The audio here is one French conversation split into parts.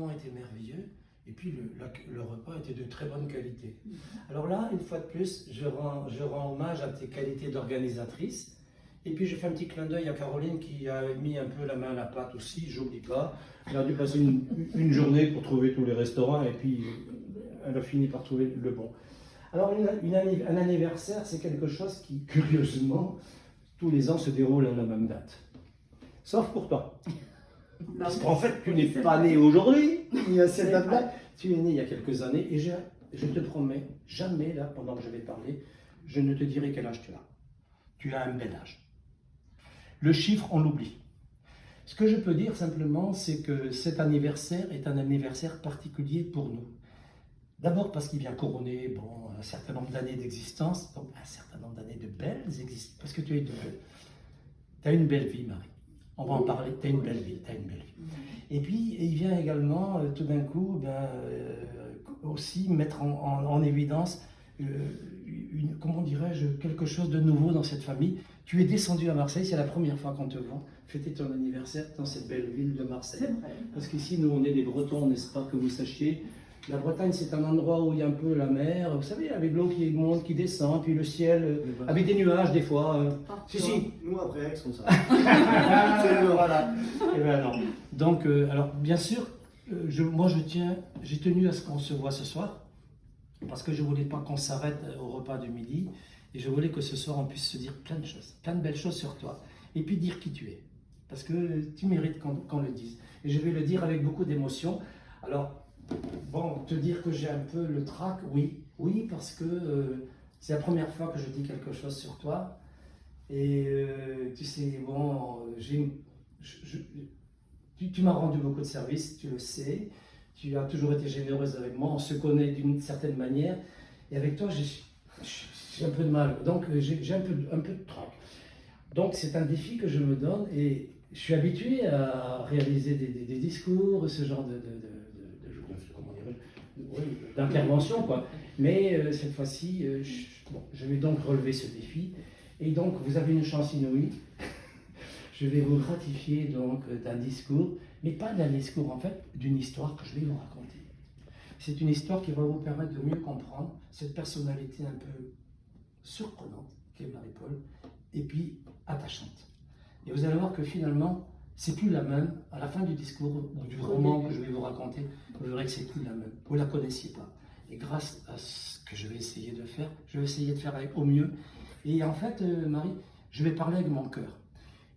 était merveilleux et puis le repas était de très bonne qualité. Alors là, une fois de plus, je rends hommage à tes qualités d'organisatrice et puis je fais un petit clin d'œil à Caroline qui a mis un peu la main à la pâte aussi, j'oublie pas. Elle a dû passer une journée pour trouver tous les restaurants et puis elle a fini par trouver le bon. Alors un anniversaire, c'est quelque chose qui, curieusement, tous les ans se déroule à la même date. Sauf pour toi. Parce qu'en fait, tu n'es pas né aujourd'hui, il y a cette date-là. Tu es né il y a quelques années et je te promets, jamais là, pendant que je vais parler, je ne te dirai quel âge tu as. Tu as un bel âge. Le chiffre, on l'oublie. Ce que je peux dire simplement, c'est que cet anniversaire est un anniversaire particulier pour nous. D'abord parce qu'il vient couronner un certain nombre d'années d'existence, donc un certain nombre d'années de belles existences, parce que tu as une belle vie, Marie. On va en parler, tu as une belle vie, Et puis, il vient également, tout d'un coup, aussi mettre en évidence, comment dirais-je, quelque chose de nouveau dans cette famille. Tu es descendu à Marseille, c'est la première fois qu'on te voit fêter ton anniversaire dans cette belle ville de Marseille. Parce qu'ici, nous, on est des Bretons, n'est-ce pas, que vous sachiez. La Bretagne, c'est un endroit où il y a un peu la mer, vous savez, avec l'eau qui monte, qui descend, puis le ciel, avec des nuages des fois. Si. Nous, après Aix, on ça. Voilà. Et ben non. Donc, alors, bien sûr, j'ai tenu à ce qu'on se voit ce soir, parce que je ne voulais pas qu'on s'arrête au repas de midi, et je voulais que ce soir, on puisse se dire plein de choses, plein de belles choses sur toi, et puis dire qui tu es, parce que tu mérites qu'on le dise. Et je vais le dire avec beaucoup d'émotion. Alors, te dire que j'ai un peu le trac, oui, parce que c'est la première fois que je dis quelque chose sur toi. Et tu sais, tu m'as rendu beaucoup de services, tu le sais. Tu as toujours été généreuse avec moi, on se connaît d'une certaine manière. Et avec toi, j'ai un peu de mal, donc j'ai un peu de trac. Donc c'est un défi que je me donne et je suis habitué à réaliser des discours, ce genre d'intervention, quoi. Mais cette fois-ci, je vais donc relever ce défi. Et donc, vous avez une chance inouïe. Je vais vous gratifier donc d'un discours, mais pas d'un discours, en fait, d'une histoire que je vais vous raconter. C'est une histoire qui va vous permettre de mieux comprendre cette personnalité un peu surprenante qu'est Marie-Paul, et puis attachante. Et vous allez voir que finalement, c'est plus la même, à la fin du discours ou du roman que je vais vous raconter, vous verrez que c'est plus la même. Vous ne la connaissiez pas. Et grâce à ce que je vais essayer de faire, je vais essayer de faire au mieux. Et en fait, Marie, je vais parler avec mon cœur.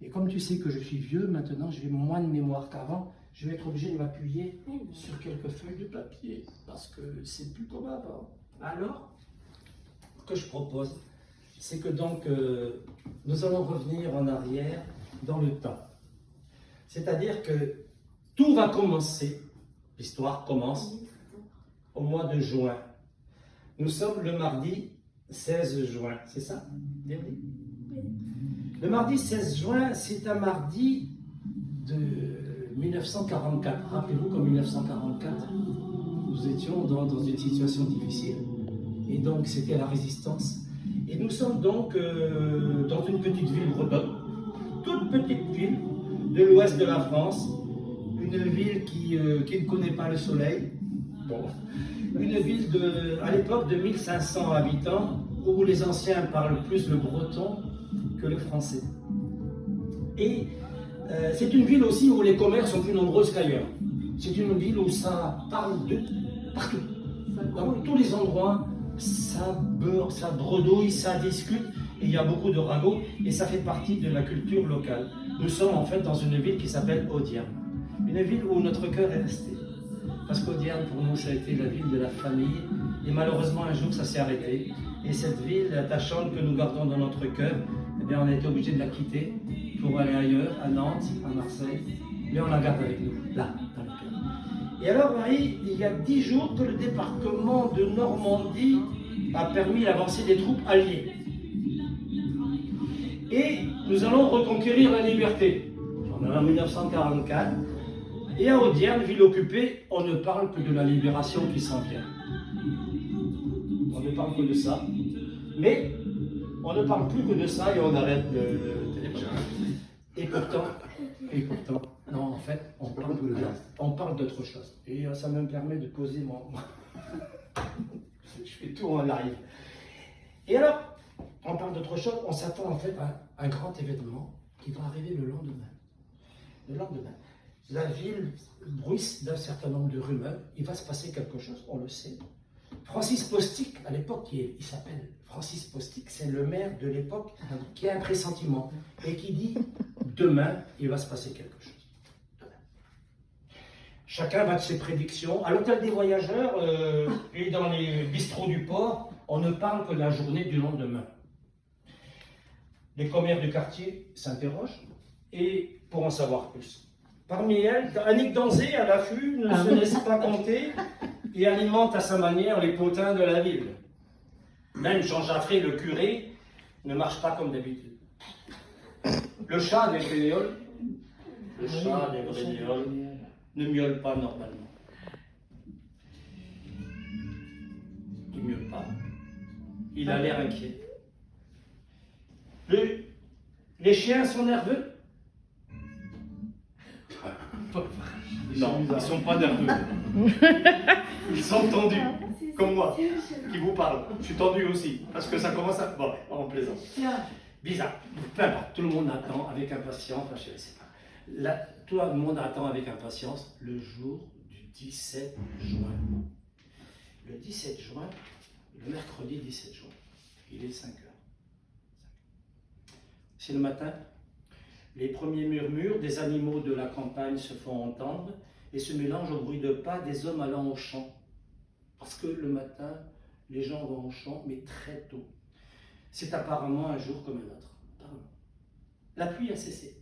Et comme tu sais que je suis vieux, maintenant, j'ai moins de mémoire qu'avant, je vais être obligé de m'appuyer sur quelques feuilles de papier, parce que c'est plus comme avant. Alors, ce que je propose, c'est que donc, nous allons revenir en arrière dans le temps. C'est-à-dire que tout va commencer, l'histoire commence au mois de juin. Nous sommes le mardi 16 juin, c'est ça? Le mardi 16 juin, c'est un mardi de 1944. Rappelez-vous qu'en 1944, nous étions dans une situation difficile. Et donc, c'était la résistance. Et nous sommes donc dans une petite ville bretonne, toute petite ville, de l'ouest de la France, une ville qui ne connaît pas le soleil, une ville à l'époque de 1500 habitants, où les anciens parlent plus le breton que le français. Et c'est une ville aussi où les commerces sont plus nombreux qu'ailleurs. C'est une ville où ça parle de partout. Dans tous les endroits, ça beurre, ça bredouille, ça discute, et il y a beaucoup de ragots, et ça fait partie de la culture locale. Nous sommes en fait dans une ville qui s'appelle Audierne, une ville où notre cœur est resté. Parce qu'Audierne, pour nous, ça a été la ville de la famille, et malheureusement, un jour, ça s'est arrêté. Et cette ville attachante que nous gardons dans notre cœur, eh bien, on a été obligé de la quitter pour aller ailleurs, à Nantes, à Marseille, mais on la garde avec nous, là, dans le cœur. Et alors, Marie, il y a 10 jours que le débarquement de Normandie a permis l'avancée des troupes alliées. Et nous allons reconquérir la liberté. On est en 1944. Et à Audierne, ville occupée, on ne parle que de la libération qui s'en vient. On ne parle que de ça. Mais on ne parle plus que de ça et on arrête le téléphone. Et pourtant, Non, en fait, on parle d'autre chose. Et ça me permet de poser mon... Je fais tout en live. Et alors, on parle d'autre chose, on s'attend en fait à un grand événement qui va arriver le lendemain. Le lendemain. La ville bruisse d'un certain nombre de rumeurs, il va se passer quelque chose, on le sait. Francis Postic, à l'époque, il s'appelle Francis Postic, c'est le maire de l'époque qui a un pressentiment et qui dit demain, il va se passer quelque chose. Demain. Chacun va de ses prédictions. À l'hôtel des voyageurs et dans les bistrots du port, on ne parle que de la journée du lendemain. Les commères du quartier s'interrogent et pour en savoir plus. Parmi elles, Annick Danzé, à l'affût, ne se laisse pas compter et alimente à sa manière les potins de la ville. Même Jean Jaffré, le curé, ne marche pas comme d'habitude. Le chat des Brénéoles, ne miaule pas normalement. Il miaule pas. Il a l'air inquiet. Les chiens sont nerveux? Non, ils ne sont pas nerveux. Ils sont tendus, comme moi, qui vous parle. Je suis tendu aussi, parce que ça commence à... Bon, on plaisante. Bizarre. Peu importe, tout le monde attend avec impatience, enfin, je ne sais pas. Là, tout le monde attend avec impatience le jour du 17 juin. Le 17 juin, le mercredi 17 juin, il est 5 heures. C'est le matin. Les premiers murmures des animaux de la campagne se font entendre et se mélangent au bruit de pas des hommes allant au champ. Parce que le matin, les gens vont au champ, mais très tôt. C'est apparemment un jour comme un autre. Apparemment. La pluie a cessé,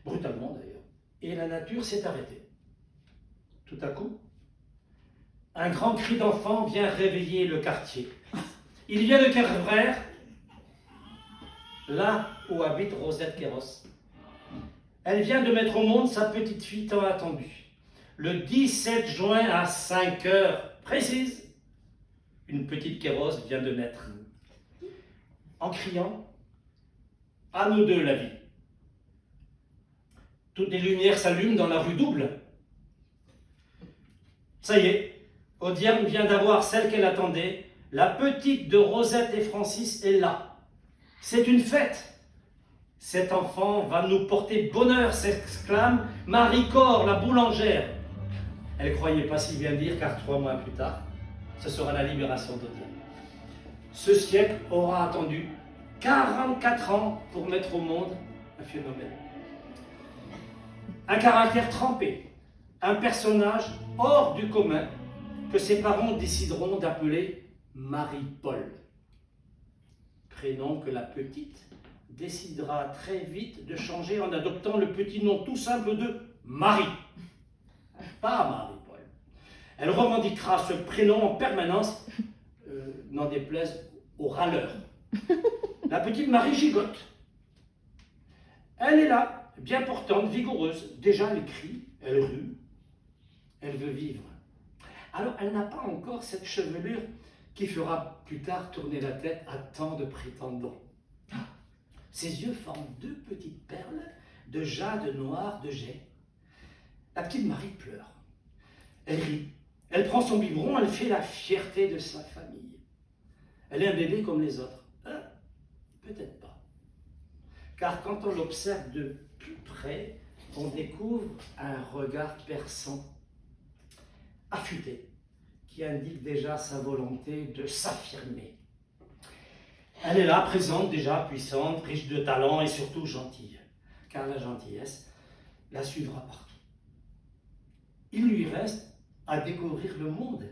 brutalement d'ailleurs, et la nature s'est arrêtée. Tout à coup, un grand cri d'enfant vient réveiller le quartier. Il vient de Kervrer, là où habite Rosette Kéros. Elle vient de mettre au monde sa petite fille tant attendue. Le 17 juin à 5 heures précises, une petite Kéros vient de naître. En criant, à nous deux la vie. Toutes les lumières s'allument dans la rue Double. Ça y est, Audierne vient d'avoir celle qu'elle attendait. La petite de Rosette et Francis est là. C'est une fête. Cet enfant va nous porter bonheur, s'exclame Marie-Cor, la boulangère. Elle ne croyait pas si bien dire, car 3 mois plus tard, ce sera la libération d'Audierne. Ce siècle aura attendu 44 ans pour mettre au monde un phénomène. Un caractère trempé, un personnage hors du commun que ses parents décideront d'appeler Marie-Paul. Prénom que la petite décidera très vite de changer en adoptant le petit nom tout simple de Marie. Pas Marie-Paul. Elle revendiquera ce prénom en permanence, n'en déplaise aux râleurs. La petite Marie gigote. Elle est là, bien portante, vigoureuse. Déjà, elle crie, elle rue, elle veut vivre. Alors, elle n'a pas encore cette chevelure qui fera plus tard tourner la tête à tant de prétendants. Ses yeux forment 2 petites perles de jade noir de jet. La petite Marie pleure. Elle rit. Elle prend son biberon, elle fait la fierté de sa famille. Elle est un bébé comme les autres. Peut-être pas. Car quand on l'observe de plus près, on découvre un regard perçant, affûté, qui indique déjà sa volonté de s'affirmer. Elle est là, présente déjà, puissante, riche de talent et surtout gentille. Car la gentillesse la suivra partout. Il lui reste à découvrir le monde,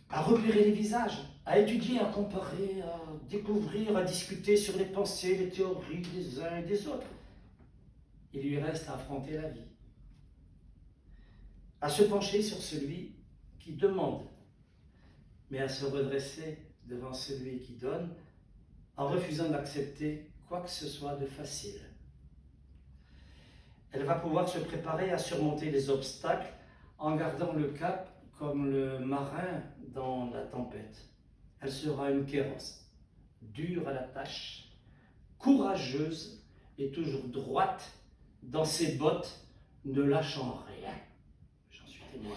à repérer les visages, à étudier, à comparer, à découvrir, à discuter sur les pensées, les théories des uns et des autres. Il lui reste à affronter la vie, à se pencher sur celui qui demande, mais à se redresser devant celui qui donne, en refusant d'accepter quoi que ce soit de facile. Elle va pouvoir se préparer à surmonter les obstacles en gardant le cap comme le marin dans la tempête. Elle sera une Kéros, dure à la tâche, courageuse et toujours droite dans ses bottes, ne lâchant rien. J'en suis témoin.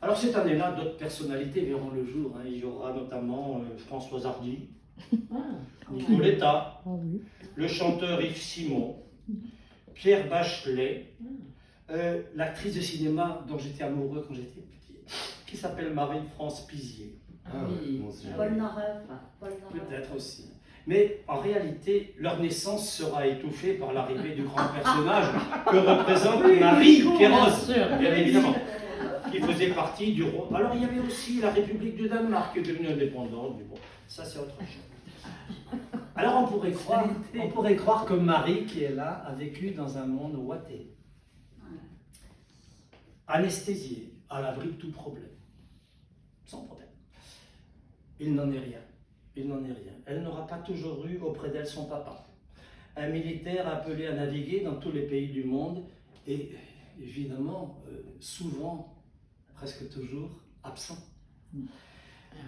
Alors cette année-là, d'autres personnalités verront le jour. Hein. Il y aura notamment Françoise Hardy, Nicoletta, le chanteur Yves Simon, Pierre Bachelet, l'actrice de cinéma dont j'étais amoureux quand j'étais petit, qui s'appelle Marie-France Pizier. Paul Naref. Peut-être aussi. Mais en réalité, leur naissance sera étouffée par l'arrivée du grand personnage que représente Marie Kéros, bien évidemment, qui faisait partie du roi. Alors il y avait aussi la République de Danemark qui est devenue indépendante, mais bon, ça c'est autre chose. Alors on pourrait croire que Marie, qui est là, a vécu dans un monde ouaté, anesthésié, à l'abri de tout problème, sans problème. Il n'en est rien. Il n'en est rien. Elle n'aura pas toujours eu auprès d'elle son papa, un militaire appelé à naviguer dans tous les pays du monde et évidemment, souvent, presque toujours, absent.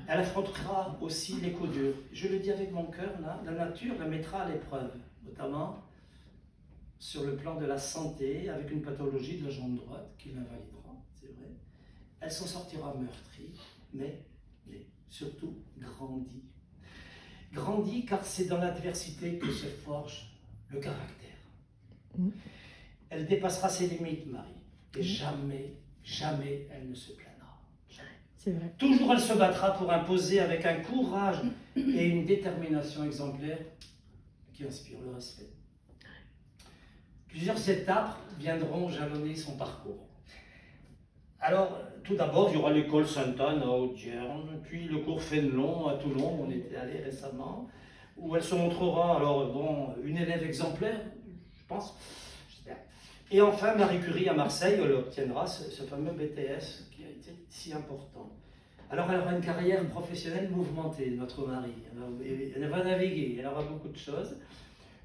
Elle affrontera aussi les coups durs. Je le dis avec mon cœur, là, la nature la mettra à l'épreuve, notamment sur le plan de la santé, avec une pathologie de la jambe droite qui l'invalidera, c'est vrai. Elle s'en sortira meurtrie, mais surtout grandie. Grandit car c'est dans l'adversité que se forge le caractère. Elle dépassera ses limites, Marie, et jamais elle ne se plaindra. Jamais. C'est vrai. Toujours elle se battra pour imposer avec un courage et une détermination exemplaire qui inspire le respect. Plusieurs étapes viendront jalonner son parcours. Alors, tout d'abord, il y aura l'école Sainte-Anne à Audierne, puis le cours Fénelon à Toulon, où on était allé récemment, où elle se montrera, alors bon, une élève exemplaire, je pense, j'espère. Et enfin, Marie Curie à Marseille, elle obtiendra ce fameux BTS qui a été si important. Alors, elle aura une carrière professionnelle mouvementée, notre Marie. Elle va naviguer, elle aura beaucoup de choses.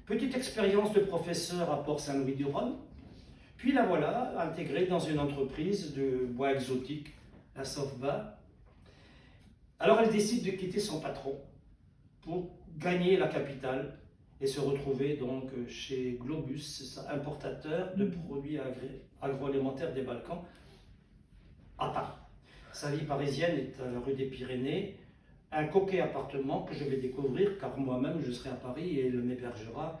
Petite expérience de professeur à Port-Saint-Louis-du-Rhône. Puis la voilà intégrée dans une entreprise de bois exotique, la Sofba. Alors elle décide de quitter son patron pour gagner la capitale et se retrouver donc chez Globus, importateur de produits agroalimentaires des Balkans, à Paris. Sa vie parisienne est à la rue des Pyrénées, un coquet appartement que je vais découvrir car moi-même je serai à Paris et elle m'hébergera.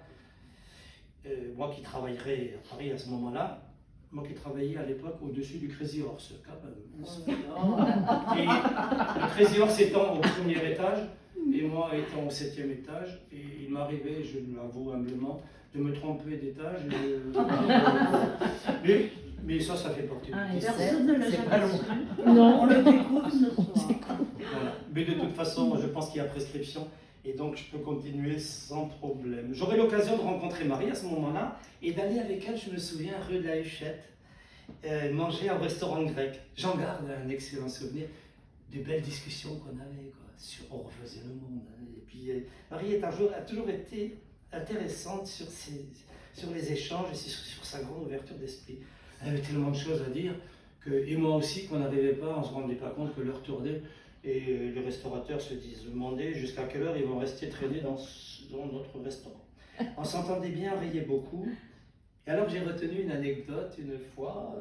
Moi qui travaillerai à Paris à ce moment-là, moi qui travaillais à l'époque au-dessus du Crazy Horse, quand même. Et le Crazy Horse étant au premier étage, et moi étant au 7e étage, et il m'arrivait, je l'avoue humblement, de me tromper d'étage. Mais ça fait partie du métier. Personne ne l'a jamais su. Non. On le découvre ce soir. Voilà. Mais de toute façon, je pense qu'il y a prescription. Et donc, je peux continuer sans problème. J'aurai l'occasion de rencontrer Marie à ce moment-là et d'aller avec elle, je me souviens, rue de la Huchette, manger au restaurant grec. J'en garde un excellent souvenir des belles discussions qu'on avait, quoi, sur on refaisait le monde. Hein. Et puis, Marie a toujours été intéressante sur les échanges et sur sa grande ouverture d'esprit. Elle avait tellement de choses à dire, et moi aussi, qu'on n'arrivait pas, on ne se rendait pas compte que l'heure tournait. Et les restaurateurs se demandaient jusqu'à quelle heure ils vont rester traînés dans notre restaurant. On s'entendait bien, on riait beaucoup. Et alors j'ai retenu une anecdote, une fois,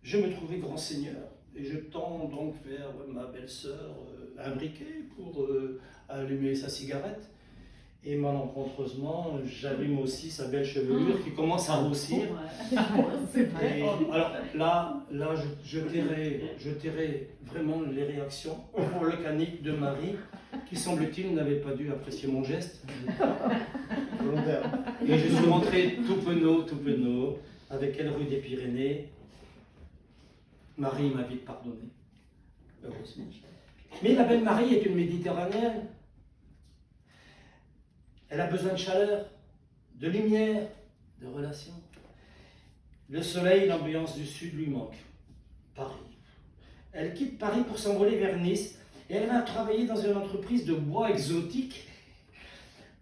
je me trouvais grand seigneur. Et je tends donc vers ma belle-sœur un briquet pour allumer sa cigarette. Et malencontreusement, j'allume aussi sa belle chevelure qui commence à roussir. Et alors là, je tairai vraiment les réactions volcaniques de Marie, qui semble-t-il n'avait pas dû apprécier mon geste. Et je suis rentré tout penaud, avec elle rue des Pyrénées. Marie m'a vite pardonné, heureusement. Mais la belle Marie est une méditerranéenne. Elle a besoin de chaleur, de lumière, de relations. Le soleil, l'ambiance du sud lui manque. Paris. Elle quitte Paris pour s'envoler vers Nice et elle va travailler dans une entreprise de bois exotique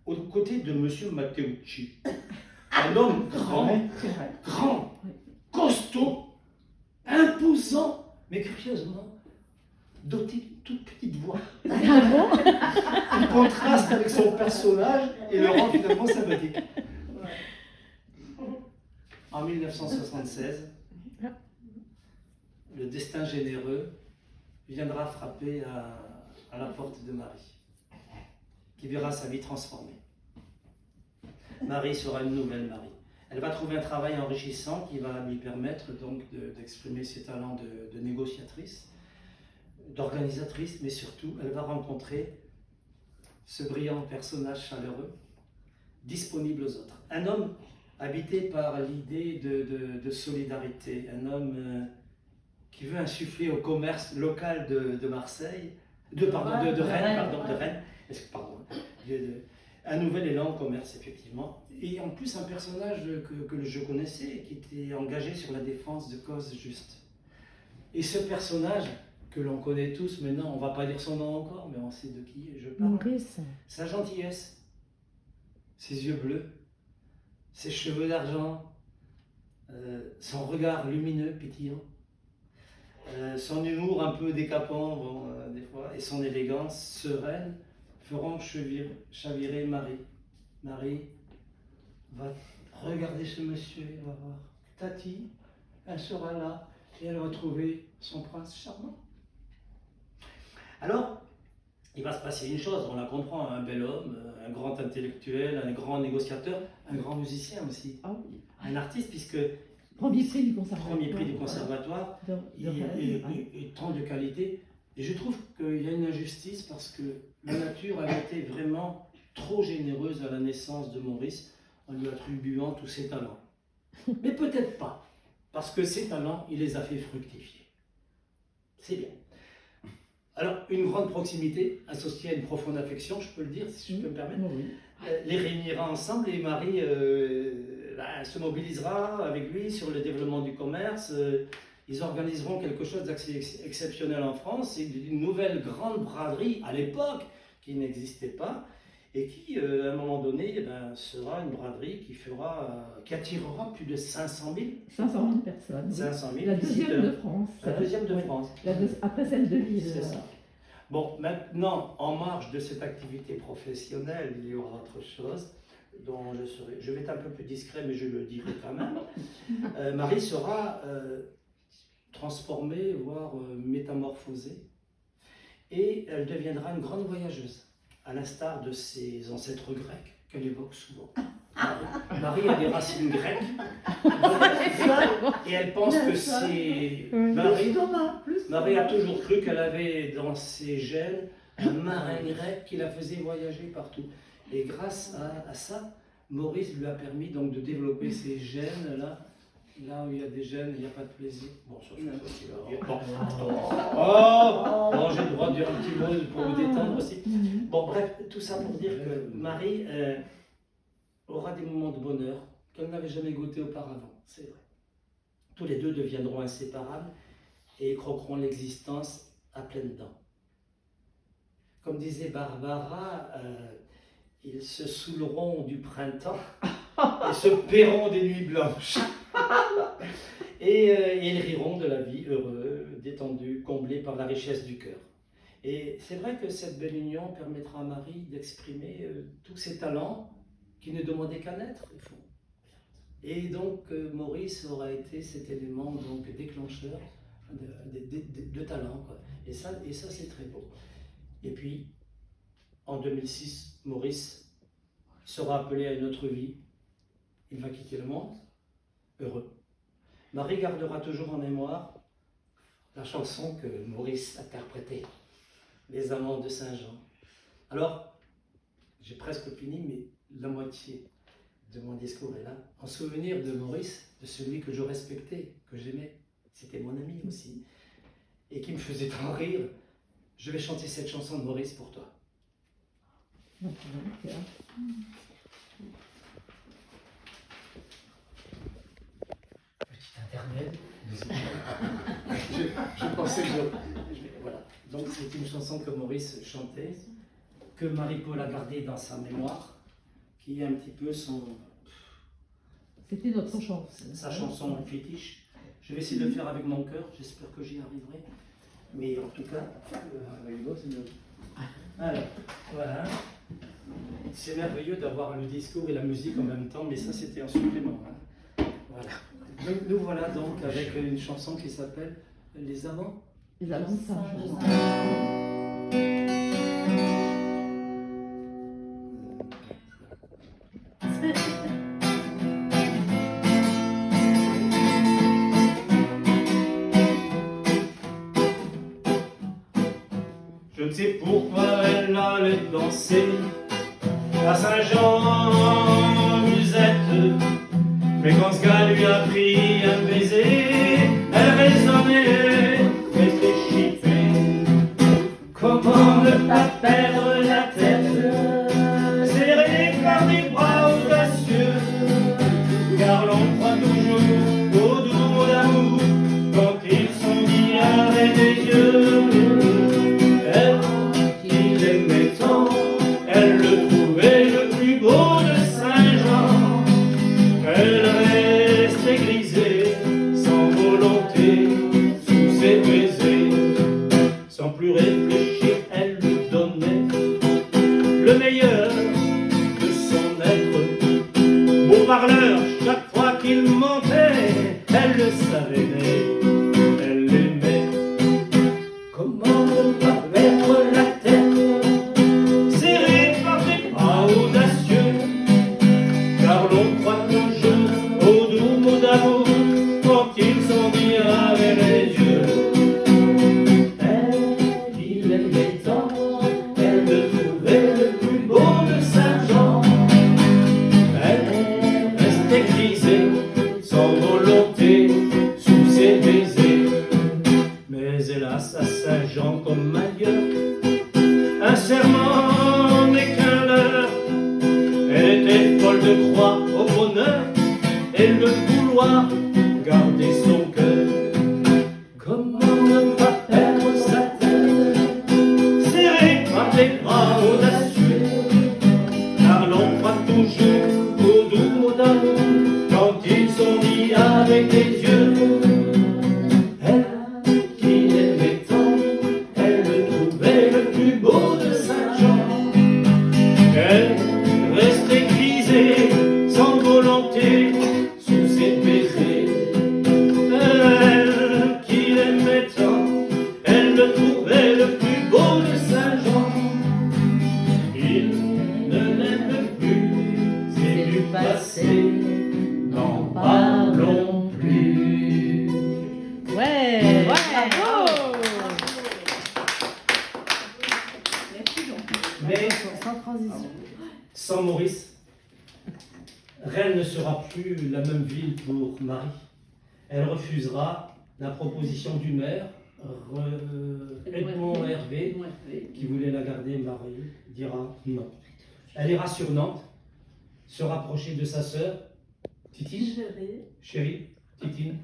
aux côtés de monsieur Matteucci. Un homme grand, costaud, imposant, mais curieusement, doté d'une toute petite voix. Il contraste avec son personnage et le rend finalement sympathique. En 1976, le destin généreux viendra frapper à la porte de Marie, qui verra sa vie transformée. Marie sera une nouvelle Marie. Elle va trouver un travail enrichissant qui va lui permettre donc d'exprimer ses talents de négociatrice, d'organisatrice, mais surtout, elle va rencontrer ce brillant personnage chaleureux, disponible aux autres. Un homme habité par l'idée de solidarité, un homme qui veut insuffler au commerce local de Marseille, de Rennes, un nouvel élan au commerce, effectivement. Et en plus, un personnage que je connaissais, qui était engagé sur la défense de causes justes. Et ce personnage, que l'on connaît tous maintenant, on ne va pas dire son nom encore, mais on sait de qui je parle. Maurice. Sa gentillesse, ses yeux bleus, ses cheveux d'argent, son regard lumineux, pétillant, son humour un peu décapant des fois, et son élégance sereine feront chavirer Marie. Marie va regarder ce monsieur, elle va voir Tati, elle sera là, et elle va trouver son prince charmant. Alors, il va se passer une chose, on la comprend, un bel homme, un grand intellectuel, un grand négociateur, un grand musicien aussi, un artiste, puisque Premier prix du conservatoire. Premier prix du conservatoire, et tant de qualité. Et je trouve qu'il y a une injustice parce que la nature a été vraiment trop généreuse à la naissance de Maurice en lui attribuant tous ses talents. Mais peut-être pas, parce que ses talents, il les a fait fructifier. C'est bien. Alors, une grande proximité associée à une profonde affection, je peux le dire, si je peux me permettre, les réunira ensemble et Marie se mobilisera avec lui sur le développement du commerce. Ils organiseront quelque chose d'assez exceptionnel en France, c'est une nouvelle grande braderie à l'époque qui n'existait pas et qui, à un moment donné, sera une braderie qui attirera plus de 500 000 personnes. 500 000 La deuxième de France. La deuxième de France. Après celle de Lille. C'est ça. Bon, maintenant, en marge de cette activité professionnelle, il y aura autre chose dont je vais être un peu plus discret, mais je le dirai quand même. Marie sera transformée, voire métamorphosée, et elle deviendra une grande voyageuse, à l'instar de ses ancêtres grecs qu'elle évoque souvent. Marie a des racines grecques, et elle pense que c'est... Marie a toujours cru qu'elle avait dans ses gènes un marin grec qui la faisait voyager partout. Et grâce à ça, Maurice lui a permis donc de développer ces gènes là où il y a des gènes, il n'y a pas de plaisir. Bon, ça c'est ce qu'il va dire. Bon, j'ai le droit de dire un petit mot pour vous détendre aussi. Bon, bref, tout ça pour dire que Marie aura des moments de bonheur qu'elle n'avait jamais goûté auparavant, c'est vrai. Tous les deux deviendront inséparables et croqueront l'existence à pleines dents. Comme disait Barbara, ils se saouleront du printemps et se paieront des nuits blanches. Et ils riront de la vie heureux, détendue, comblée par la richesse du cœur. Et c'est vrai que cette belle union permettra à Marie d'exprimer tous ses talents qui ne demandaient qu'à naître, au fond. Et donc Maurice aura été cet élément donc, déclencheur de talent, quoi. Et ça c'est très beau. Et puis, en 2006, Maurice sera appelé à une autre vie. Il va quitter le monde, heureux. Marie gardera toujours en mémoire la chanson que Maurice interprétait, Les Amants de Saint-Jean. Alors, j'ai presque fini, mais la moitié de mon discours est là, en souvenir de Maurice, de celui que je respectais, que j'aimais. C'était mon ami aussi, et qui me faisait tant rire. Je vais chanter cette chanson de Maurice pour toi. Petit intermède. je pensais que voilà. Donc c'est une chanson que Maurice chantait, que Marie-Paul a gardée dans sa mémoire, qui est un petit peu son... C'était notre chanson. Sa chanson fétiche. Je vais essayer de le faire avec mon cœur, j'espère que j'y arriverai. Mais en tout cas, avec l'autre, c'est mieux. Alors, voilà. C'est merveilleux d'avoir le discours et la musique en même temps, mais ça c'était un supplément. Hein. Voilà. Nous voilà donc avec une chanson qui s'appelle Les Amants. Les amants de Saint-Jean. Je ne sais pourquoi elle allait danser à Saint-Jean-Musette, mais quand ce gars lui a pris un baiser, elle raisonnait, réfléchissait. Comment ne pas perdre la tête, serrée par des bras audacieux, car l'on croit toujours au doux mot d'amour quand ils sont dits avec des yeux. Elle, qui l'aimait tant, elle le trouvait le plus beau de Saint-Jean. Elle restait grisée, sans volonté, sous ses baisers. Sans plus réfléchir, elle lui donnait le meilleur de son être. Beau parleur, chaque fois qu'il mentait, elle le savait, mais elle l'aimait. Comment ne pas perdre la tête, serrée par des bras audacieux, car l'on croit toujours aux doux mots d'amour quand ils sont dits avec les yeux. Elle, qui l'aimait tant, elle le trouvait le plus beau de Saint-Jean. Elle restait grisée, sans volonté, sous ses baisers. Mais hélas, à Saint-Jean comme ailleurs, un serment n'est qu'un leurre. Elle était folle de croire au bonheur et le vouloir garder son cœur. Comment ne pas perdre sa tête, serrée par des bras audacieux, car l'on croit toujours aux doux mots d'amour quand ils sont dits avec des yeux. Elle, qui l'aimait tant, elle le trouvait le plus beau de Saint-Jean. Elle restait grisée, sans volonté, sous ses baisers. Elle, qui l'aimait tant, elle le trouvait le plus beau de Saint-Jean. Il ne l'aime plus, c'est du passé, n'en parlons plus. Ouais, bravo. Mais Sans transition. sans Maurice, Rennes ne sera plus la même ville pour Marie. Elle refusera la proposition du maire, Edmond Hervé, qui voulait la garder. Marie dira non. Elle ira sur Nantes, se rapprocher de sa sœur, Titine, chérie, Titine,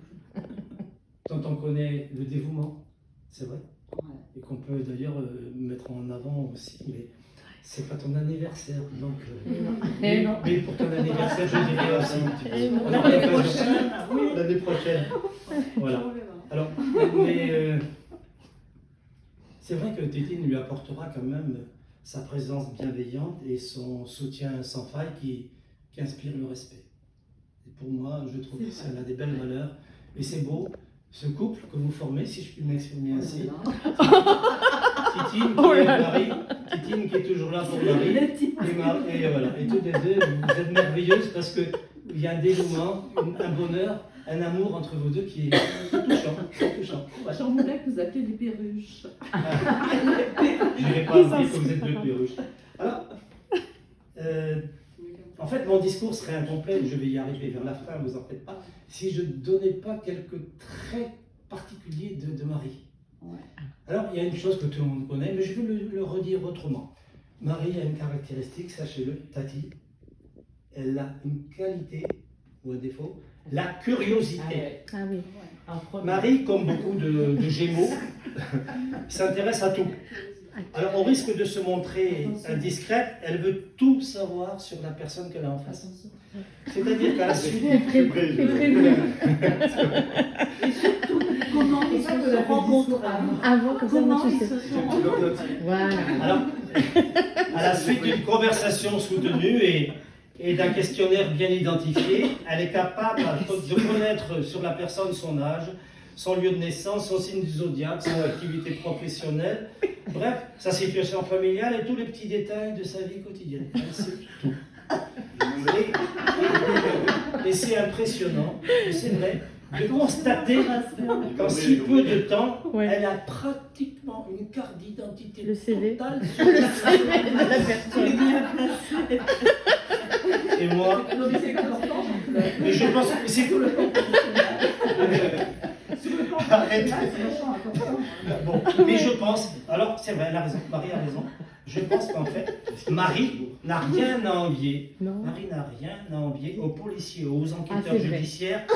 dont on connaît le dévouement, c'est vrai, et qu'on peut d'ailleurs mettre en avant aussi, mais c'est pas ton anniversaire, donc... Eh non. mais pour ton anniversaire, je dirais aussi. Eh non. On aura l'occasion. L'année prochaine. Voilà. Alors, mais c'est vrai que Tétine lui apportera quand même sa présence bienveillante et son soutien sans faille qui inspire le respect. Et pour moi, je trouve que ça a des belles valeurs. Et c'est beau, ce couple que vous formez, si je puis m'exprimer ainsi. Titine qui est Marie, Titine qui est toujours là pour Marie. Et voilà. Et toutes les deux, vous êtes merveilleuses parce qu'il y a un dévouement, un bonheur, un amour entre vous deux qui est touchant. Ouais. Jean Moulin que vous appelez les perruches. Je n'ai pas dit que vous êtes deux perruches. Alors, en fait, mon discours serait incomplet, je vais y arriver vers la fin, vous en faites pas, si je ne donnais pas quelques traits particuliers de Marie. Ouais. Alors, il y a une chose que tout le monde connaît, mais je vais le redire autrement. Marie a une caractéristique, sachez-le, Tati, elle a une qualité, ou un défaut, la curiosité. Ah oui. Marie, comme beaucoup de Gémeaux, s'intéresse à tout. Alors, au risque de se montrer indiscrète, elle veut tout savoir sur la personne qu'elle a en face. C'est-à-dire qu'à la suite... Comment ils se sont rencontrés Avant, comme ça, Comment tu ils sais. se sont rencontrés Voilà. Alors, à la suite d'une conversation soutenue et et d'un questionnaire bien identifié. Elle est capable de connaître sur la personne son âge, son lieu de naissance, son signe du zodiaque, son activité professionnelle, bref, sa situation familiale et tous les petits détails de sa vie quotidienne. Elle sait tout. Et c'est impressionnant, et c'est vrai, de constater qu'en si peu de temps, Ouais. elle a pratiquement une carte d'identité Le CV. totale sur la La personne. Et moi, Non, mais c'est important. mais je pense que c'est tout le Arrête. Bon, mais je pense, alors c'est vrai, elle a raison, Marie a raison. Je pense qu'en fait, Marie n'a rien à envier. Non. Marie n'a rien à envier aux policiers, aux enquêteurs c'est vrai. judiciaires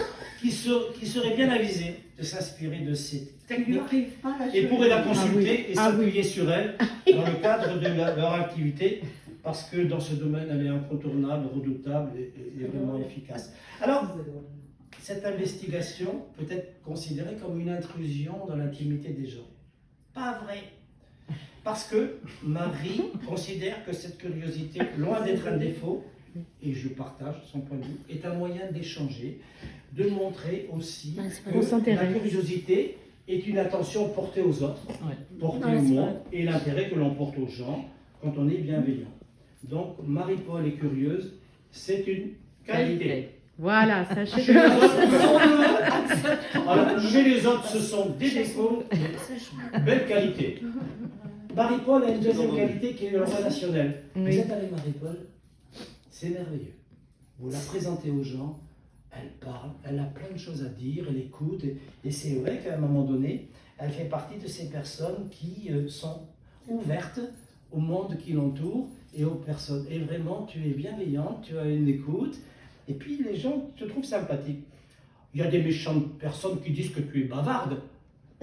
qui seraient bien avisés de s'inspirer de ces Tu lui techniques arrives pas à la et pourraient la cheville. consulter et Ah oui. s'appuyer sur elle dans le cadre de leur activité parce que dans ce domaine, elle est incontournable, redoutable et vraiment efficace. Alors, cette investigation peut être considérée comme une intrusion dans l'intimité des gens. Pas vrai. Parce que Marie considère que cette curiosité, loin d'être un défaut, et je partage son point de vue, est un moyen d'échanger, de montrer aussi On que s'intéresse. la curiosité est une attention portée aux autres, portée Ouais, au c'est monde, et l'intérêt que l'on porte aux gens quand on est bienveillant. Donc, Marie-Paul est curieuse, c'est une qualité. Voilà, Chez sachez les que. autres, alors, chez les autres, ce sont des défauts, mais belle qualité. Marie-Paul a une deuxième qualité qui est le relationnel. Oui. Vous êtes avec Marie-Paul, c'est merveilleux. Vous la présentez aux gens, elle parle, elle a plein de choses à dire, elle écoute, et c'est vrai qu'à un moment donné, elle fait partie de ces personnes qui sont ouvertes au monde qui l'entoure et aux personnes. Et vraiment, tu es bienveillante, tu as une écoute, et puis les gens te trouvent sympathique. Il y a des méchantes personnes qui disent que tu es bavarde.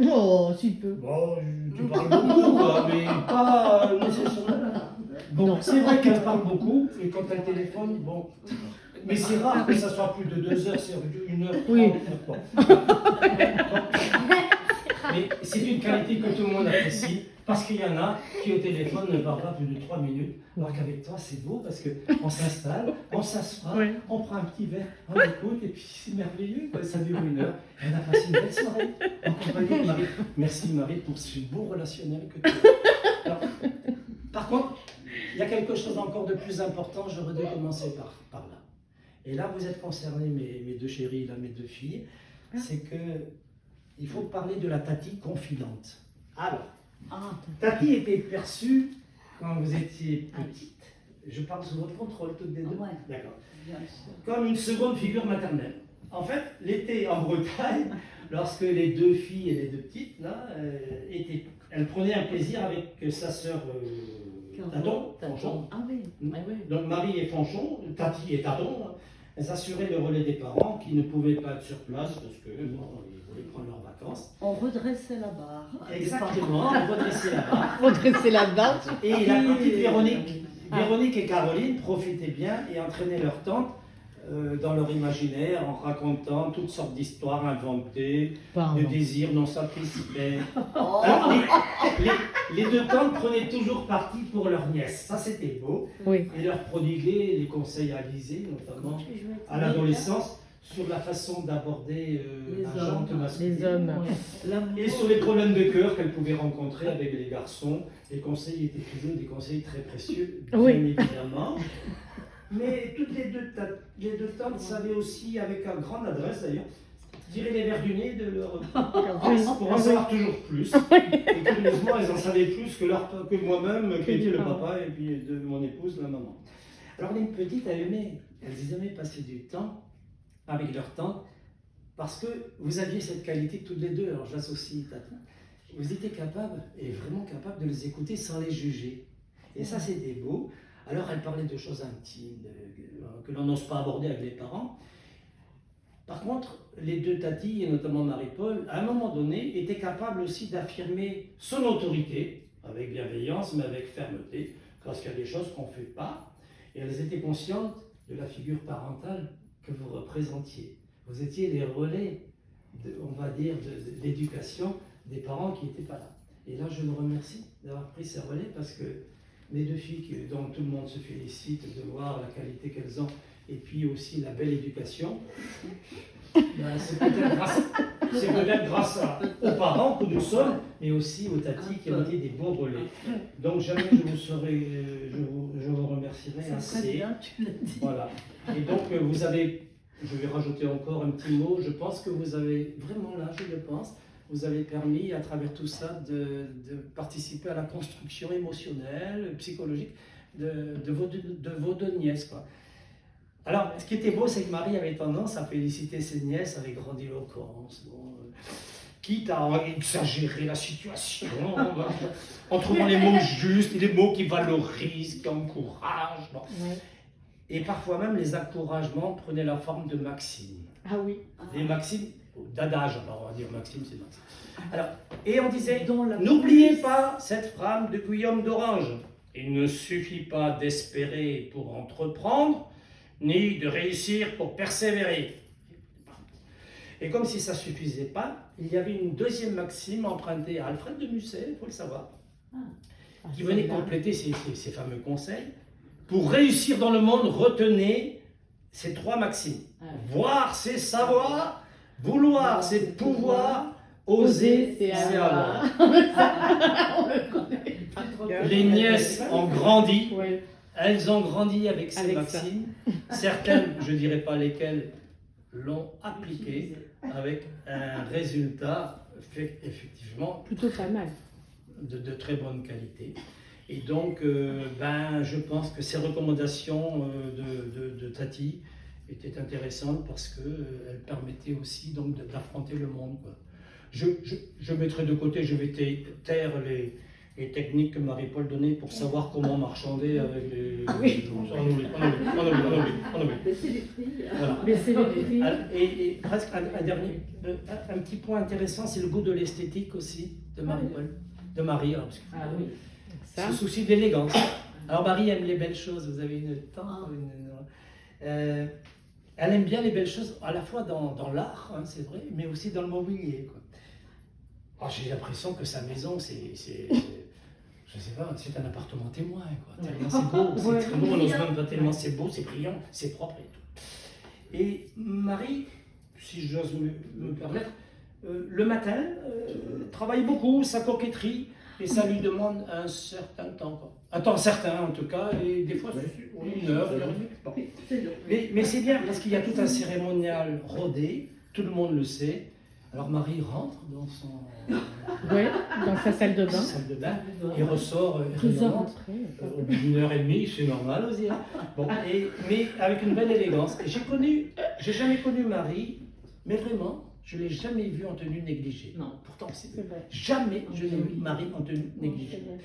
Oh, si peu. Bon, tu parles beaucoup, quoi, mais pas nécessairement. Bon, Non. c'est vrai qu'elle parle beaucoup, et quand elle téléphone, bon. Mais c'est rare que ça soit plus de 2 heures, c'est 1h30. Oui. Quoi. Mais c'est une qualité que tout le monde apprécie, parce qu'il y en a qui au téléphone ne parlent pas plus de 3 minutes, alors qu'avec toi c'est beau, parce qu'on s'installe, on s'assoit, Oui. on prend un petit verre, on écoute, et puis c'est merveilleux, quoi. Ça dure 1 heure. On a passé une belle soirée en compagnie de Marie. Merci Marie pour ce beau relationnel que tu as. Alors, par contre, il y a quelque chose encore de plus important, j'aurais dû commencer par là. Et là, vous êtes concernés, mes deux chéris, là, mes deux filles, c'est que il faut parler de la Tati confidente. Alors, Ah, Tati était perçue quand vous étiez petite, je parle sous votre contrôle toutes les deux, Ouais. d'accord, bien sûr. comme une seconde figure maternelle. En fait, l'été en Bretagne, lorsque les deux filles et les deux petites, là, elles prenaient un plaisir avec sa sœur Taton, Fanchon. Ah oui. Mm. Ah oui. Donc Marie et Fanchon, Tati et Taton, elles assuraient le relais des parents qui ne pouvaient pas être sur place parce que bon, ils voulaient prendre leurs vacances. On redressait la barre. Exactement, on redressait la barre. Redresser la barre. Et la petite Véronique et Caroline profitaient bien et entraînaient leur tante dans leur imaginaire en racontant toutes sortes d'histoires inventées, de désirs non satisfaits. Oh. Alors, les deux tantes prenaient toujours parti pour leur nièce, ça c'était beau, Oui. et leur prodiguaient les conseils avisés, notamment à l'adolescence, sur la façon d'aborder Les la hommes. jante masculine. Les hommes. L'amour. Et sur les problèmes de cœur qu'elles pouvaient rencontrer avec les garçons, les conseils étaient toujours des conseils très précieux, bien Oui. évidemment. Mais toutes les deux tantes savaient aussi, avec une grande adresse d'ailleurs, tirer les verres du nez de leur pour en savoir toujours plus. Et curieusement, elles en savaient plus que moi-même, qui était le papa, et puis de mon épouse, la maman. Alors les petites, elles aimaient passer du temps avec leur tante, parce que vous aviez cette qualité toutes les deux, alors j'associe Tati, vous étiez capable, et vraiment capable de les écouter sans les juger. Et ça c'était beau. Alors elle parlait de choses intimes, que l'on n'ose pas aborder avec les parents. Par contre, les deux Tati, et notamment Marie-Paul, à un moment donné, étaient capables aussi d'affirmer son autorité, avec bienveillance, mais avec fermeté, parce qu'il y a des choses qu'on ne fait pas. Et elles étaient conscientes de la figure parentale que vous représentiez. Vous étiez les relais, on va dire, d'éducation des parents qui n'étaient pas là. Et là, je vous remercie d'avoir pris ces relais parce que mes deux filles dont tout le monde se félicite de voir la qualité qu'elles ont et puis aussi la belle éducation. Ben, c'est peut-être grâce aux parents que nous sommes, mais aussi aux tatis qui ont été des bons relais. Donc jamais je vous remercierai Ça serait assez. bien, tu l'as dit. Voilà. Et donc vous avez, je vais rajouter encore un petit mot, je pense que vous avez vraiment là, je le pense, vous avez permis à travers tout ça de participer à la construction émotionnelle, psychologique de vos deux nièces, quoi. Alors, ce qui était beau, c'est que Marie avait tendance à féliciter ses nièces avec grandiloquence, quitte à exagérer la situation, en trouvant les mots justes, les mots qui valorisent, qui encouragent. Bon. Ouais. Et parfois même, les encouragements prenaient la forme de maximes. Ah oui. Des maximes, d'adage, on va dire maxime, c'est maxime. Alors, et on disait, Dont la n'oubliez pas cette phrase de Guillaume d'Orange. Il ne suffit pas d'espérer pour entreprendre, ni de réussir pour persévérer. Et comme si ça ne suffisait pas, il y avait une deuxième maxime empruntée à Alfred de Musset, il faut le savoir, qui venait compléter ces fameux conseils. Pour réussir dans le monde, retenez ces trois maximes. Voir, c'est savoir. Vouloir, c'est pouvoir. Oser, c'est avoir. Les nièces ont grandi. Ouais. Elles ont grandi avec ces Avec maximes. Certaines, je ne dirais pas lesquelles, l'ont appliqué avec un résultat effectivement Plutôt pas mal. de très bonne qualité. Et donc, je pense que ces recommandations de Tati étaient intéressantes parce qu'elles permettaient aussi donc, d'affronter le monde, quoi. Je mettrai de côté, je vais taire les techniques que Marie-Paul donnait pour savoir comment marchander avec les... On oublie. Baisser les prix. Voilà. Baisser les prix. Et presque un petit point intéressant, c'est le goût de l'esthétique aussi de Marie-Paul, de Marie. Alors, parce que Ah oui. Ça. ce souci d'élégance. Alors Marie aime les belles choses, vous avez une tante, elle aime bien les belles choses, à la fois dans l'art, hein, c'est vrai, mais aussi dans le mobilier, quoi. Alors, j'ai l'impression que sa maison, je sais pas, c'est un appartement témoin, quoi. Tellement c'est beau, c'est très beau, on n'ose même pas tellement c'est beau, c'est brillant, c'est propre et tout. Et Marie, si j'ose me permettre, le matin, travaille beaucoup, sa coquetterie, et ça lui demande un certain temps, quoi. Un temps certain en tout cas, et des fois une heure, une heure et demie. Bon. Mais c'est bien parce qu'il y a tout un cérémonial rodé, tout le monde le sait. Alors Marie rentre dans Ouais, dans sa salle de bain. salle de bain et ressort 2 heures riante, après. au bout d'une heure et demie, c'est normal aussi. Hein. Bon, mais avec une belle élégance. Et j'ai jamais connu Marie, mais vraiment, je ne l'ai jamais vue en tenue négligée. Non. Pourtant, c'est C'est vrai. jamais je n'ai vu Marie en tenue négligée. C'est vrai.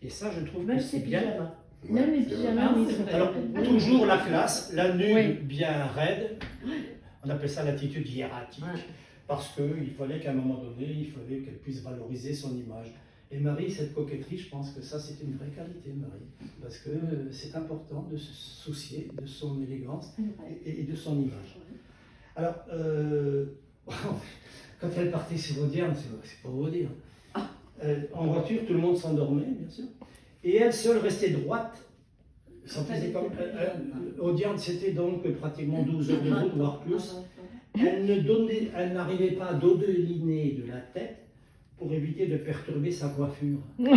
Et ça, je trouve Même que c'est ses bien. pyjamas. Même les pyjamas, oui, c'est vrai. Alors, toujours la classe, la nude Oui. bien raide. On appelle ça l'attitude hiératique. Ouais. Parce qu'il fallait qu'à un moment donné, il fallait qu'elle puisse valoriser son image. Et Marie, cette coquetterie, je pense que ça, c'est une vraie qualité, Marie. Parce que c'est important de se soucier de son élégance et de son image. Alors, quand elle partait sur Audierne, c'est pas vous dire. En voiture, tout le monde s'endormait, bien sûr. Et elle seule restait droite. Sans Audierne, c'était donc pratiquement 12 heures de route, voire plus. Elle n'arrivait pas à dodeliner de la tête pour éviter de perturber sa coiffure. La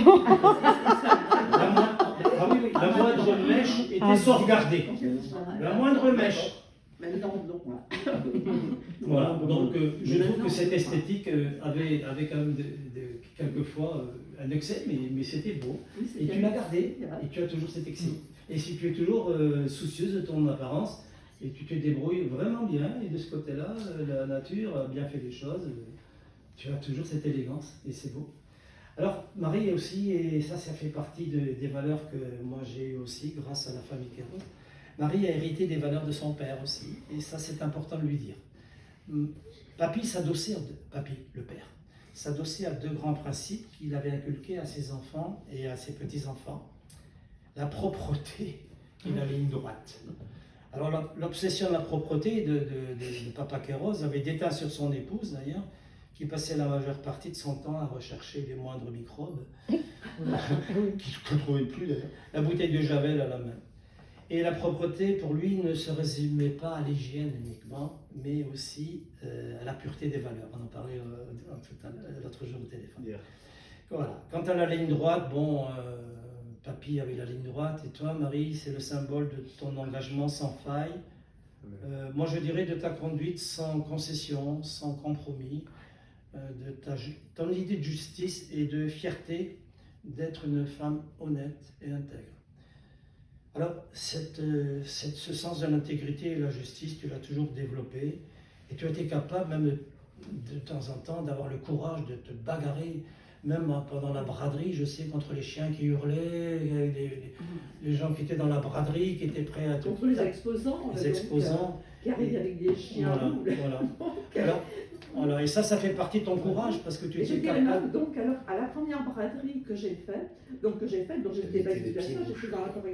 moindre mèche était sauvegardée. La moindre mèche. Voilà, donc je trouve que cette esthétique avait quand même quelquefois un excès, mais c'était beau. Et tu l'as gardé, et tu as toujours cet excès. Et si tu es toujours soucieuse de ton apparence, et tu te débrouilles vraiment bien, et de ce côté-là, la nature a bien fait les choses, tu as toujours cette élégance, et c'est beau. Alors, Marie aussi, et ça fait partie des valeurs que moi j'ai eues aussi, grâce à la famille Kéron, Marie a hérité des valeurs de son père aussi, et ça c'est important de lui dire. Papy s'adossait, le père, s'adossait à 2 grands principes qu'il avait inculqués à ses enfants et à ses petits-enfants. La propreté et la ligne droite. Alors l'obsession de la propreté de Papa Kéros avait déteint sur son épouse d'ailleurs, qui passait la majeure partie de son temps à rechercher les moindres microbes, qu'il ne trouvait plus d'ailleurs, la bouteille de Javel à la main. Et la propreté, pour lui, ne se résumait pas à l'hygiène uniquement, mais aussi à la pureté des valeurs. On en parlait l'autre jour au téléphone. Yeah. Voilà. Quant à la ligne droite, bon, papy avait la ligne droite, et toi, Marie, c'est le symbole de ton engagement sans faille. Moi, je dirais de ta conduite sans concession, sans compromis, de ton idée de justice et de fierté d'être une femme honnête et intègre. Alors, ce sens de l'intégrité et de la justice, tu l'as toujours développé, et tu as été capable, même de temps en temps, d'avoir le courage de te bagarrer, même pendant la braderie, je sais, contre les chiens qui hurlaient, les gens qui étaient dans la braderie, qui étaient prêts à te... Contre les exposants. Les exposants. Qui arrivent avec des chiens. Voilà. Alors, et ça fait partie de ton courage, parce que tu Et étais je dirais capable... même, donc, alors, à la première braderie que j'ai faite, dont j'étais pas éducateur, j'étais dans l'apport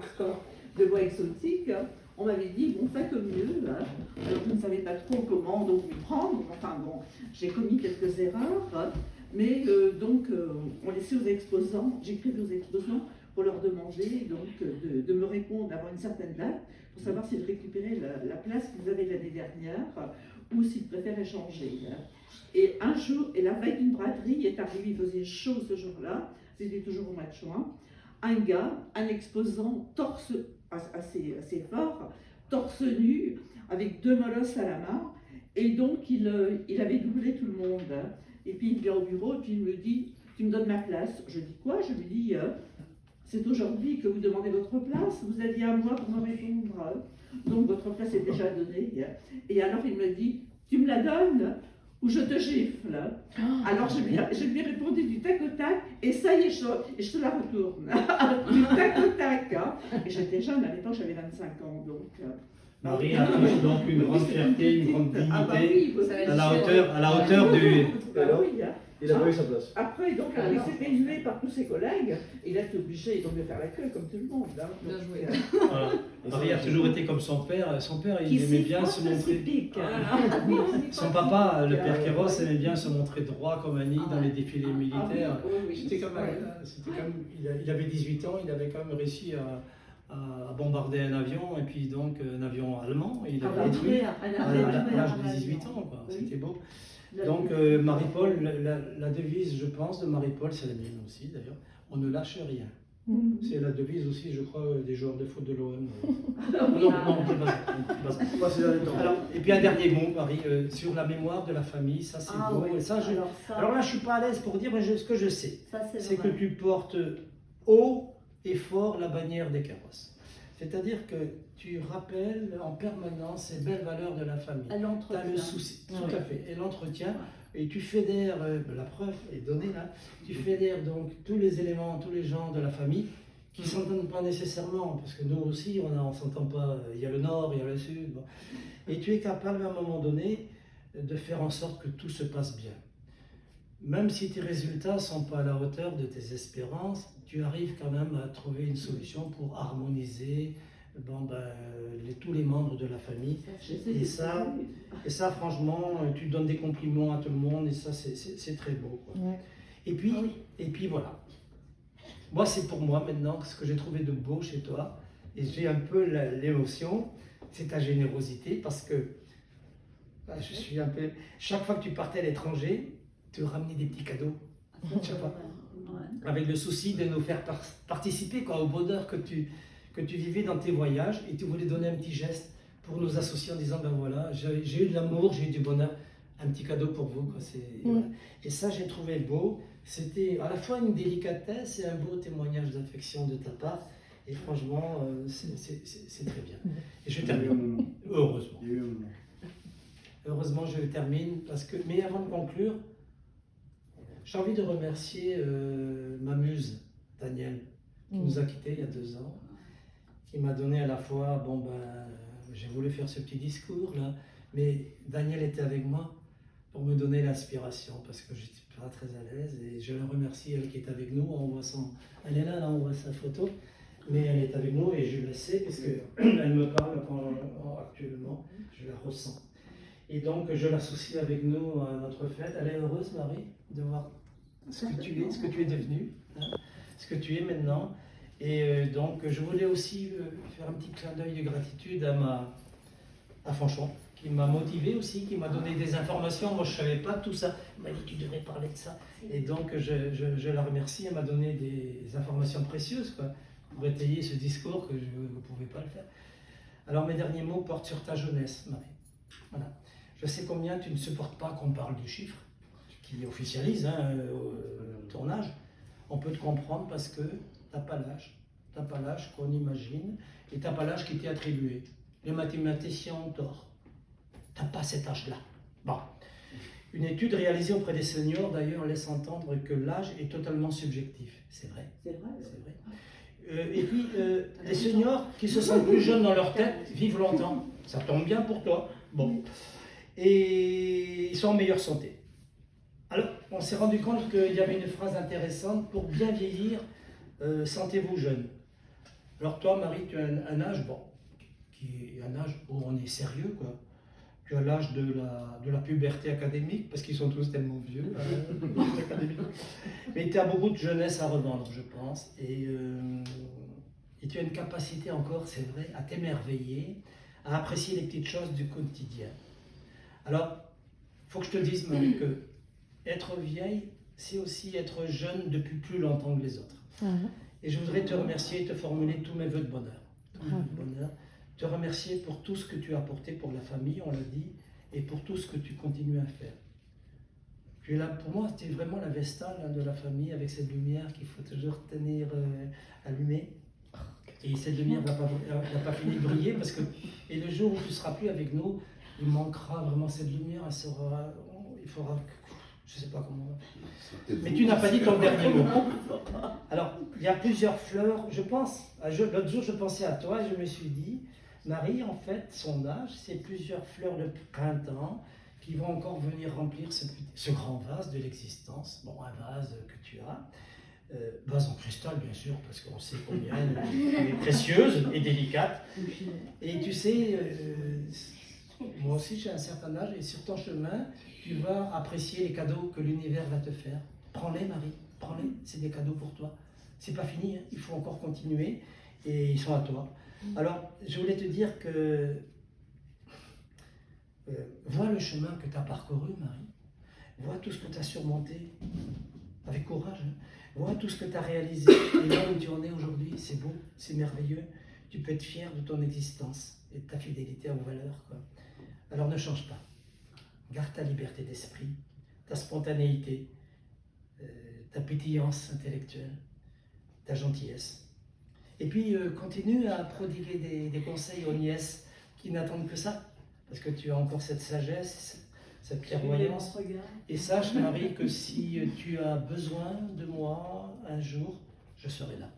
de bois exotique, on m'avait dit, bon, faites au mieux. Hein. Alors, je ne savais pas trop comment donc m'y prendre. Enfin, bon, j'ai commis quelques erreurs, hein. Mais on laissait aux exposants, j'écrivais aux exposants pour leur demander donc, de me répondre avant une certaine date, pour savoir s'ils récupéraient la place qu'ils avaient l'année dernière ou s'ils préféraient changer. Et un jour, et la veille d'une braderie est arrivé, il faisait chaud ce jour-là, c'était toujours au mois de juin, un gars, un exposant torse assez fort, torse nu, avec 2 molosses à la main, et donc il avait doublé tout le monde. Et puis il vient au bureau et puis il me dit, tu me donnes ma place. Je dis quoi? Je lui dis, c'est aujourd'hui que vous demandez votre place, vous aviez à moi pour me répondre. Donc votre place est déjà donnée. Et alors il me dit, tu me la donnes ou je te gifle. Alors je lui ai répondu du tac au tac, et ça y est, je te la retourne. Du tac au tac. Hein. Et j'étais jeune, à l'époque j'avais 25 ans. Donc, Marie a donc une grande fierté, une grande dignité, ah bah oui, à la hauteur du... Bah oui, hein. Il a pas eu sa place. Après, donc, il s'est fait huer par tous ses collègues. Il a été obligé donc, de faire la queue, comme tout le monde. Hein. Bien joué. Voilà. Marie a toujours été comme son père. Son père, il aimait bien se montrer... Son papa, le père Kéros, aimait bien se montrer droit comme Annie dans les défilés militaires. C'était comme... Il avait 18 ans, il avait quand même réussi à bombarder un avion, et puis donc un avion allemand, et il avait détruit à l'âge de 18 ans, quoi. C'était beau. Donc Marie-Paul, la devise, je pense, de Marie-Paul, c'est la mienne aussi d'ailleurs, on ne lâche rien. C'est la devise aussi, je crois, des joueurs de foot de l'OM. Non, alors, et puis un dernier mot, Marie, sur la mémoire de la famille, ça c'est beau. Oui. Et ça, alors là, je ne suis pas à l'aise pour dire, mais ce que je sais, c'est que vrai. tu portes haut et fort la bannière des carrosses. C'est-à-dire que tu rappelles en permanence ces belles valeurs de la famille. Elle l'entretient. Tu as le souci, tout à fait, et l'entretien. Et tu fédères, la preuve est donnée là, tu fédères donc tous les éléments, tous les gens de la famille qui ne s'entendent pas nécessairement, parce que nous aussi, on ne s'entend pas, il y a le nord, il y a le sud. Bon. Et tu es capable à un moment donné de faire en sorte que tout se passe bien. Même si tes résultats ne sont pas à la hauteur de tes espérances, tu arrives quand même à trouver une solution pour harmoniser tous les membres de la famille. Et ça, franchement, tu donnes des compliments à tout le monde, et ça, c'est très beau, quoi. Ouais. Et puis voilà. Moi, c'est pour moi maintenant ce que j'ai trouvé de beau chez toi, et j'ai un peu l'émotion, c'est ta générosité, parce que je suis un peu... Chaque fois que tu partais à l'étranger, tu ramenais des petits cadeaux, avec le souci de nous faire participer au bonheur que tu vivais dans tes voyages, et tu voulais donner un petit geste pour nous associer en disant, ben voilà, j'ai eu de l'amour, j'ai eu du bonheur, un petit cadeau pour vous, quoi. Voilà. Et ça, j'ai trouvé beau. C'était à la fois une délicatesse et un beau témoignage d'affection de ta part. Et franchement, c'est très bien. Et je termine. Heureusement. Heureusement, je termine. Mais avant de conclure, j'ai envie de remercier ma muse, Daniel, qui nous a quittés il y a 2 ans, qui m'a donné à la fois, j'ai voulu faire ce petit discours là, mais Daniel était avec moi pour me donner l'inspiration, parce que j'étais pas très à l'aise, et je la remercie, elle qui est avec nous, elle est là, on voit sa photo, mais elle est avec nous et je le sais, parce qu'elle me parle actuellement, je la ressens. Et donc, je l'associe avec nous à notre fête. Elle est heureuse, Marie, de voir ce que tu es, ce que tu es devenu, hein, ce que tu es maintenant. Et donc, je voulais aussi faire un petit clin d'œil de gratitude à Fanchon, qui m'a motivé aussi, qui m'a donné des informations. Moi, je ne savais pas tout ça. Elle m'a dit, tu devrais parler de ça. Et donc, je la remercie. Elle m'a donné des informations précieuses, quoi, pour étayer ce discours que je ne pouvais pas le faire. Alors, mes derniers mots portent sur ta jeunesse, Marie. Voilà. Je sais combien tu ne supportes pas qu'on parle du chiffre, qui officialise ton âge. On peut te comprendre parce que tu n'as pas l'âge. Tu n'as pas l'âge qu'on imagine et tu n'as pas l'âge qui t'est attribué. Les mathématiciens ont tort. Tu n'as pas cet âge-là. Bon. Une étude réalisée auprès des seniors, d'ailleurs, laisse entendre que l'âge est totalement subjectif. C'est vrai. C'est vrai. C'est vrai. Et puis, les seniors qui se sentent plus jeunes dans leur tête vivent longtemps. Ça tombe bien pour toi. Bon. Et ils sont en meilleure santé. Alors, on s'est rendu compte qu'il y avait une phrase intéressante: pour bien vieillir, sentez-vous jeune. Alors toi, Marie, tu as un âge, bon, qui est un âge où on est sérieux, quoi. Tu as l'âge de la puberté académique, parce qu'ils sont tous tellement vieux. Mais tu as beaucoup de jeunesse à revendre, je pense. Et tu as une capacité encore, c'est vrai, à t'émerveiller, à apprécier les petites choses du quotidien. Alors, il faut que je te dise, Marie, que être vieille, c'est aussi être jeune depuis plus longtemps que les autres. Et je voudrais te remercier et te formuler tous mes vœux de bonheur. Te remercier pour tout ce que tu as apporté pour la famille, on l'a dit, et pour tout ce que tu continues à faire. Tu es là, pour moi, tu es vraiment la vestale de la famille, avec cette lumière qu'il faut toujours tenir allumée. Et cette lumière n'a pas fini de briller, parce que et le jour où tu ne seras plus avec nous, il manquera vraiment cette lumière, elle sera, il faudra, je ne sais pas comment. Mais tu n'as pas dit ton dernier mot. Alors, il y a plusieurs fleurs, je pense, l'autre jour je pensais à toi et je me suis dit, Marie, en fait, son âge, c'est plusieurs fleurs de printemps qui vont encore venir remplir ce grand vase de l'existence. Bon, un vase que tu as, vase en cristal bien sûr, parce qu'on sait combien elle est précieuse et délicate. Et tu sais, moi aussi j'ai un certain âge et sur ton chemin, tu vas apprécier les cadeaux que l'univers va te faire. Prends-les, Marie, prends-les, c'est des cadeaux pour toi. C'est pas fini, hein. Il faut encore continuer et ils sont à toi. Alors, je voulais te dire que vois le chemin que tu as parcouru, Marie. Vois tout ce que tu as surmonté avec courage. Hein. Vois tout ce que tu as réalisé. Et là où tu en es aujourd'hui, c'est beau, c'est merveilleux. Tu peux être fier de ton existence et de ta fidélité aux valeurs, quoi. Alors ne change pas. Garde ta liberté d'esprit, ta spontanéité, ta pétillance intellectuelle, ta gentillesse. Et puis continue à prodiguer des conseils aux nièces qui n'attendent que ça, parce que tu as encore cette sagesse, cette clairvoyance. Et sache, Marie, que si tu as besoin de moi un jour, je serai là.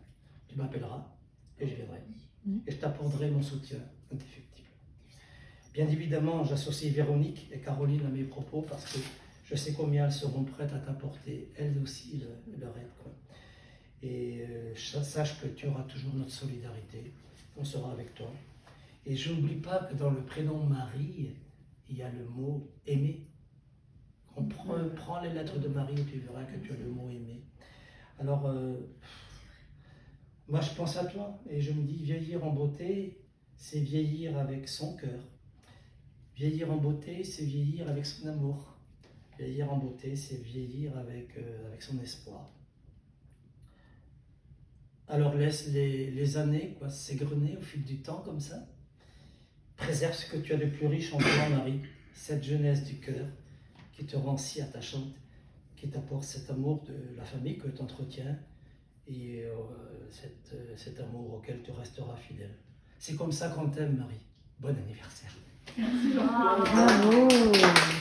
Tu m'appelleras et je viendrai. Et je t'apporterai mon soutien indéfectible. Bien évidemment, j'associe Véronique et Caroline à mes propos parce que je sais combien elles seront prêtes à t'apporter, elles aussi, leur aide, quoi. Et sache que tu auras toujours notre solidarité, on sera avec toi. Et je n'oublie pas que dans le prénom Marie, il y a le mot aimer. On prend les lettres de Marie et tu verras que tu as le mot aimer. Alors, moi je pense à toi et je me dis, vieillir en beauté, c'est vieillir avec son cœur. Vieillir en beauté, c'est vieillir avec son amour. Vieillir en beauté, c'est vieillir avec son espoir. Alors laisse les années s'égrener au fil du temps comme ça. Préserve ce que tu as de plus riche en toi, Marie, cette jeunesse du cœur qui te rend si attachante, qui t'apporte cet amour de la famille que tu entretiens et cet amour auquel tu resteras fidèle. C'est comme ça qu'on t'aime, Marie. Bon anniversaire. Bravo.